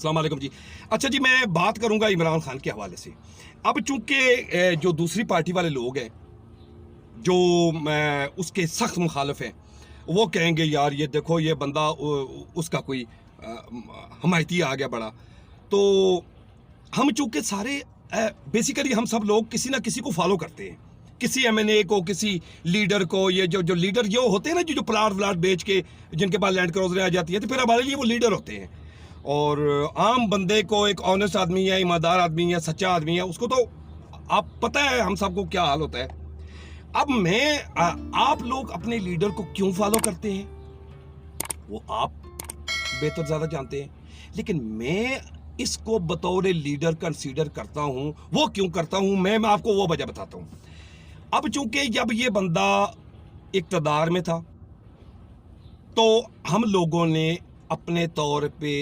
अस्सलाम वालेकुम जी। अच्छा जी, मैं बात करूंगा इमरान खान के हवाले से। अब चूंकि जो दूसरी पार्टी वाले लोग हैं जो उसके सख्त मुखालिफ हैं, वो कहेंगे यार ये देखो ये बंदा उसका कोई हमायती आ गया बड़ा। तो हम चूंकि सारे बेसिकली हम सब लोग किसी ना किसी को फॉलो करते हैं, किसी एमएनए को, किसी लीडर को। ये जो लीडर ये होते हैं ना, जो प्लाट व्लाट बेच के जिनके पास लैंड क्रॉजरें आ जाती है, तो फिर हमारे लिए वो लीडर होते हैं। और आम बंदे को, एक ऑनेस्ट आदमी है, ईमानदार आदमी है, सच्चा आदमी है, उसको तो आप पता है हम सबको क्या हाल होता है। अब आप लोग अपने लीडर को क्यों फॉलो करते हैं वो आप बेहतर ज़्यादा जानते हैं, लेकिन मैं इसको बतौर लीडर कंसीडर करता हूं। वो क्यों करता हूं मैं आपको वो वजह बताता हूं। अब चूंकि जब ये बंदा इक़्तिदार में था तो हम लोगों ने अपने तौर पे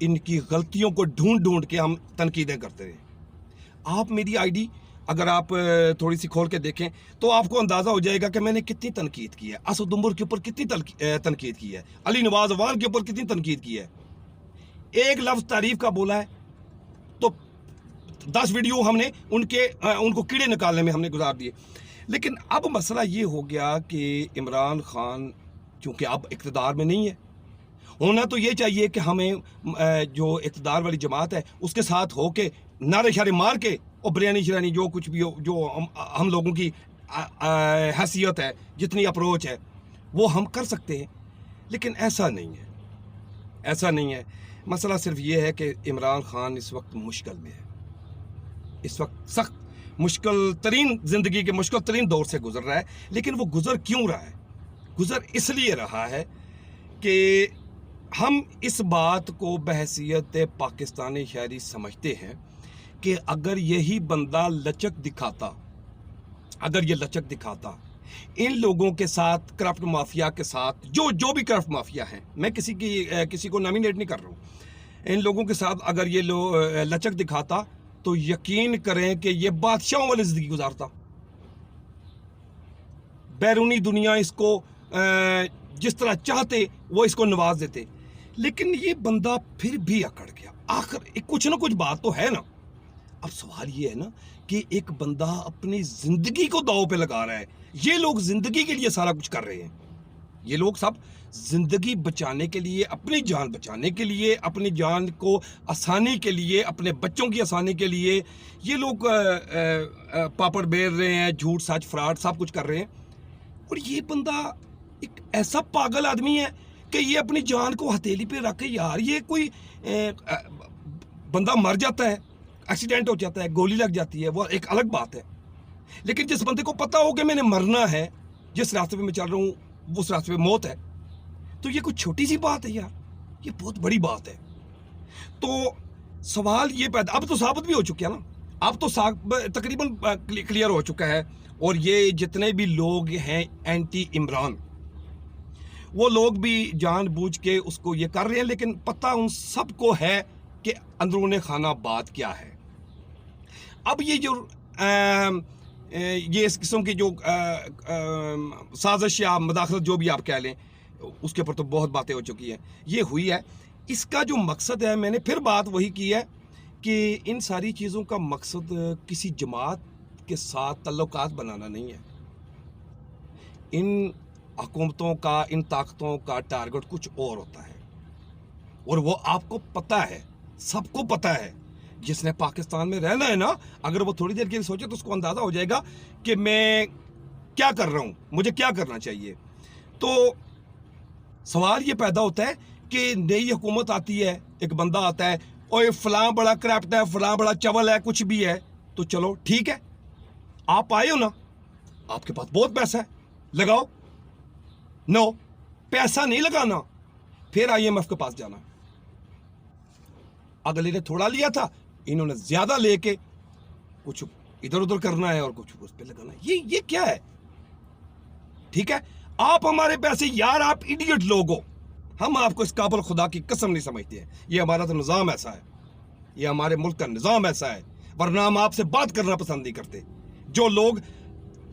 इनकी गलतियों को ढूंढ ढूंढ के हम तनकीदें करते रहे। आप मेरी आईडी अगर आप थोड़ी सी खोल के देखें तो आपको अंदाज़ा हो जाएगा कि मैंने कितनी तनकीद की है। असद उमर के ऊपर कितनी तनकीद की है, अली नवाज अवान के ऊपर कितनी तनकीद की है। एक लफ्ज़ तारीफ का बोला है तो 10 वीडियो हमने उनको कीड़े निकालने में हमने गुजार दिए। लेकिन अब मसला ये हो गया कि इमरान खान क्योंकि अब इक़्तिदार में नहीं है, होना तो ये चाहिए कि हमें जो इक़्तिदार वाली जमात है उसके साथ हो के नारे शारे मार के और बिरयानी शरानी जो कुछ भी हो, जो हम लोगों की हैसियत है, जितनी अप्रोच है वो हम कर सकते हैं। लेकिन ऐसा नहीं है, ऐसा नहीं है। मसला सिर्फ ये है कि इमरान खान इस वक्त मुश्किल में है, इस वक्त सख्त मुश्किल तरीन ज़िंदगी के मुश्किल तरीन दौर से गुजर रहा है। लेकिन वो गुजर क्यों रहा है? गुजर इसलिए रहा है कि हम इस बात को बहैसियत पाकिस्तानी शहरी समझते हैं कि अगर यही बंदा लचक दिखाता, अगर ये लचक दिखाता इन लोगों के साथ, करप्ट माफिया के साथ, जो भी करप्ट माफिया हैं, मैं किसी को नॉमिनेट नहीं कर रहा हूँ, इन लोगों के साथ अगर ये लचक दिखाता तो यकीन करें कि ये बादशाहों वाली जिंदगी गुजारता। बैरूनी दुनिया इसको जिस तरह चाहते वो इसको नवाज देते। लेकिन ये बंदा फिर भी अकड़ गया। आखिर कुछ ना कुछ बात तो है ना। अब सवाल ये है ना कि एक बंदा अपनी जिंदगी को दांव पे लगा रहा है। ये लोग जिंदगी के लिए सारा कुछ कर रहे हैं, ये लोग सब जिंदगी बचाने के लिए, अपनी जान बचाने के लिए, अपनी जान को आसानी के लिए, अपने बच्चों की आसानी के लिए ये लोग पापड़ बेल रहे हैं, झूठ सच फ्रॉड सब कुछ कर रहे हैं। और ये बंदा एक ऐसा पागल आदमी है कि ये अपनी जान को हथेली पे रख के, यार ये कोई बंदा मर जाता है, एक्सीडेंट हो जाता है, गोली लग जाती है, वो एक अलग बात है। लेकिन जिस बंदे को पता हो कि मैंने मरना है, जिस रास्ते पे मैं चल रहा हूँ उस रास्ते पे मौत है, तो ये कुछ छोटी सी बात है यार, ये बहुत बड़ी बात है। तो सवाल ये पैदा, अब तो साबित भी हो चुका है ना, अब तो तकरीबन क्लियर हो चुका है। और ये जितने भी लोग हैं एंटी इमरान, वो लोग भी जानबूझ के उसको ये कर रहे हैं, लेकिन पता उन सबको है कि अंदरूने खाना बात क्या है। अब ये जो ये इस किस्म की जो साजिश या मदाखलत जो भी आप कह लें, उसके ऊपर तो बहुत बातें हो चुकी हैं, ये हुई है। इसका जो मकसद है, मैंने फिर बात वही की है कि इन सारी चीज़ों का मकसद किसी जमात के साथ तल्लुकात बनाना नहीं है। इन हुकूमतों का, इन ताकतों का टारगेट कुछ और होता है, और वो आपको पता है, सबको पता है। जिसने पाकिस्तान में रहना है ना, अगर वो थोड़ी देर के लिए सोचे तो उसको अंदाज़ा हो जाएगा कि मैं क्या कर रहा हूँ, मुझे क्या करना चाहिए। तो सवाल ये पैदा होता है कि नई हुकूमत आती है, एक बंदा आता है और फलां बड़ा करप्ट है, फलां बड़ा चवल है, कुछ भी है, तो चलो ठीक है, आप आए हो ना, आपके पास बहुत पैसा है, लगाओ। नो, पैसा नहीं लगाना, फिर IMF के पास जाना। अगले ने थोड़ा लिया था, इन्होंने ज्यादा लेके कुछ इधर उधर करना है और कुछ उस पे लगाना है। ये क्या है? ठीक है, आप हमारे पैसे, यार आप इडियट लोग हो, हम आपको इस काबिल खुदा की कसम नहीं समझते हैं। ये हमारा तो निज़ाम ऐसा है, ये हमारे मुल्क का निज़ाम ऐसा है, वरना हम आपसे बात करना पसंद नहीं करते। जो लोग,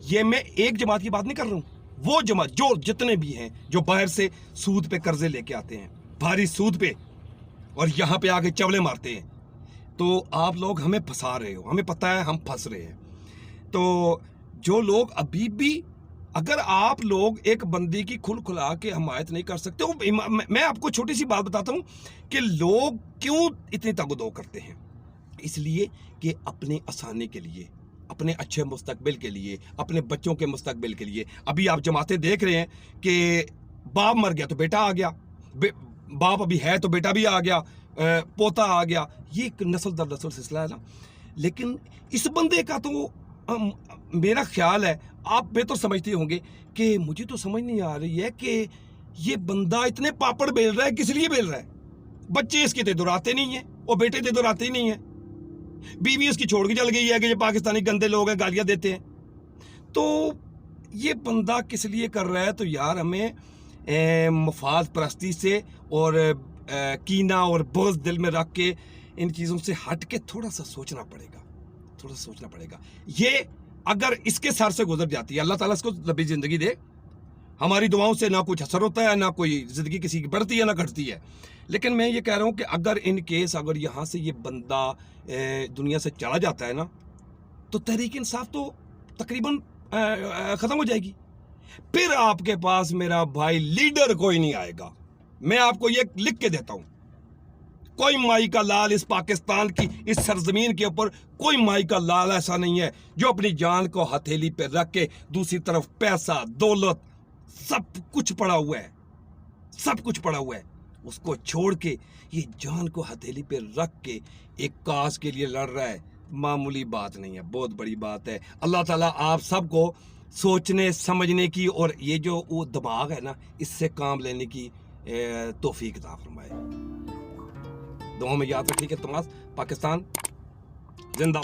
ये मैं एक जमात की बात नहीं कर रहा हूँ, वो जमात जो जितने भी हैं जो बाहर से सूद पे कर्जे लेके आते हैं, भारी सूद पे اور یہاں پہ آ کے چولے مارتے ہیں، تو آپ لوگ ہمیں پھنسا رہے ہو، ہمیں پتہ ہے ہم پھنس رہے ہیں۔ تو جو لوگ ابھی بھی، اگر آپ لوگ ایک بندے کی کھل کھلا کے حمایت نہیں کر سکتے، میں آپ کو چھوٹی سی بات بتاتا ہوں کہ لوگ کیوں اتنی تگ و دو کرتے ہیں۔ اس لیے کہ اپنے آسانی کے لیے، اپنے اچھے مستقبل کے لیے، اپنے بچوں کے مستقبل کے لیے۔ ابھی آپ جماعتیں دیکھ رہے ہیں کہ باپ مر گیا تو بیٹا آ گیا، باپ ابھی ہے تو بیٹا بھی آ گیا، پوتا آ گیا، یہ ایک نسل در نسل سلسلہ ہے نا۔ لیکن اس بندے کا تو میرا خیال ہے، آپ بے تو سمجھتے ہوں گے کہ مجھے تو سمجھ نہیں آ رہی ہے کہ یہ بندہ اتنے پاپڑ بیل رہا ہے، کس لیے بیل رہا ہے؟ بچے اس کے دے دراتے نہیں ہیں، اور بیٹے دے دراتے ہی نہیں ہیں، بیوی اس کی چھوڑ کے چل گئی ہے کہ یہ پاکستانی گندے لوگ ہیں، گالیاں دیتے ہیں۔ تو یہ بندہ کس لیے کر رہا ہے؟ تو یار ہمیں مفاد پرستی سے اور کینہ اور بغض دل میں رکھ کے ان چیزوں سے ہٹ کے تھوڑا سا سوچنا پڑے گا، تھوڑا سا سوچنا پڑے گا۔ یہ اگر اس کے سر سے گزر جاتی ہے، اللہ تعالیٰ اس کو لمبی زندگی دے، ہماری دعاؤں سے نہ کچھ اثر ہوتا ہے، نہ کوئی زندگی کسی کی بڑھتی ہے نہ گھٹتی ہے، لیکن میں یہ کہہ رہا ہوں کہ اگر ان کیس اگر یہاں سے یہ بندہ دنیا سے چلا جاتا ہے نا، تو تحریک انصاف تو تقریباً ختم ہو جائے گی۔ پھر آپ کے پاس میرا بھائی لیڈر کوئی نہیں آئے گا۔ میں آپ کو یہ لکھ کے دیتا ہوں، کوئی مائی کا لال اس پاکستان کی اس سرزمین کے اوپر، کوئی مائی کا لال ایسا نہیں ہے جو اپنی جان کو ہتھیلی پہ رکھ کے دوسری طرف پیسہ، دولت، سب کچھ پڑا ہوا ہے، سب کچھ پڑا ہوا ہے، اس کو چھوڑ کے یہ جان کو ہتھیلی پہ رکھ کے ایک کاز کے لیے لڑ رہا ہے۔ معمولی بات نہیں ہے، بہت بڑی بات ہے۔ اللہ تعالیٰ آپ سب کو سوچنے سمجھنے کی اور یہ جو وہ دماغ ہے نا، اس سے کام لینے کی توفیق عطا فرمائے۔ دعاؤں میں یاد رکھیے کہ تماس پاکستان زندہ